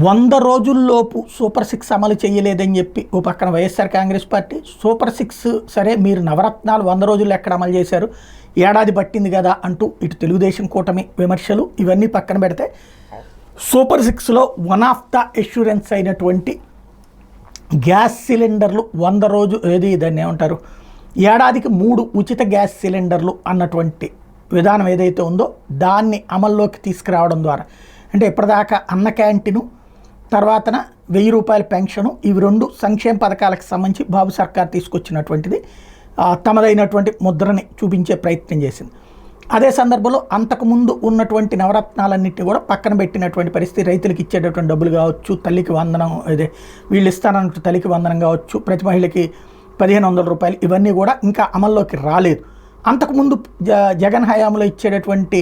100 రోజుల్లోపు super 6 అమలు చేయలేదని చెప్పి ఓ పక్కన వైఎస్ఆర్ కాంగ్రెస్ పార్టీ, సూపర్ 6 సరే మీరు నవరత్నాలు 100 రోజుల్లో ఎక్కడ అమలు చేశారు, ఏడాది పట్టింది కదా అంటూ ఇటు తెలుగుదేశం కూటమి విమర్శలు ఇవన్నీ పక్కన పెడితే, సూపర్ 6లో వన్ ఆఫ్ ద ఎష్యూరెన్స్ అయినటువంటి గ్యాస్ సిలిండర్లు 100 రోజు ఏది దాన్ని ఏమంటారు, ఏడాదికి 3 ఉచిత గ్యాస్ సిలిండర్లు అన్నటువంటి విధానం ఏదైతే ఉందో దాన్ని అమల్లోకి తీసుకురావడం ద్వారా, అంటే ఇప్పటిదాకా అన్న క్యాంటీను తర్వాతన 1000 రూపాయల పెన్షను, ఇవి 2 సంక్షేమ పథకాలకు సంబంధించి బాబు సర్కార్ తీసుకొచ్చినటువంటిది తమదైనటువంటి ముద్రని చూపించే ప్రయత్నం చేసింది. అదే సందర్భంలో అంతకుముందు ఉన్నటువంటి నవరత్నాలన్నింటినీ కూడా పక్కన పెట్టినటువంటి పరిస్థితి, రైతులకు ఇచ్చేటటువంటి డబ్బులు కావచ్చు, తల్లికి వందనం అదే వీళ్ళు ఇస్తానన్నట్టు తల్లికి వందనం కావచ్చు, ప్రతి మహిళకి 1500 రూపాయలు, ఇవన్నీ కూడా ఇంకా అమల్లోకి రాలేదు. అంతకుముందు జగన్ హయాంలో ఇచ్చేటటువంటి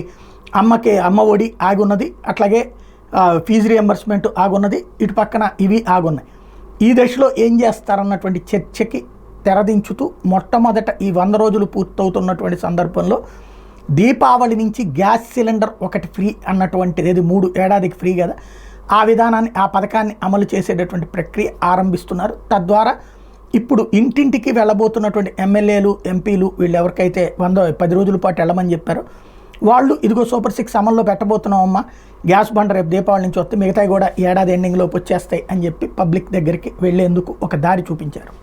అమ్మ ఒడి ఆగున్నది, అట్లాగే ఫీజు రియంబర్స్మెంట్ ఆగున్నది, ఇటు పక్కన ఇవి ఆగున్నాయి. ఈ దశలో ఏం చేస్తారన్నటువంటి చర్చకి తెరదించుతూ మొట్టమొదట ఈ 100 రోజులు పూర్తవుతున్నటువంటి సందర్భంలో దీపావళి నుంచి గ్యాస్ సిలిండర్ ఒకటి ఫ్రీ అన్నటువంటిది, ఏది 3 ఏడాదికి ఫ్రీ కదా, ఆ విధానాన్ని ఆ పథకాన్ని అమలు చేసేటటువంటి ప్రక్రియ ఆరంభిస్తున్నారు. తద్వారా ఇప్పుడు ఇంటింటికి వెళ్ళబోతున్నటువంటి ఎమ్మెల్యేలు ఎంపీలు వీళ్ళు ఎవరికైతే 10 రోజుల పాటు వెళ్ళమని చెప్పారో వాళ్ళు ఇదిగో సూపర్ 6 అమల్లో పెట్టబోతున్నామమ్మా, గ్యాస్ బండ రేపు దీపావళి నుంచి వస్తే మిగతాయి కూడా ఏడాది ఎండింగ్లోకి వచ్చేస్తాయి అని చెప్పి పబ్లిక్ దగ్గరికి వెళ్లేందుకు ఒక దారి చూపించారు.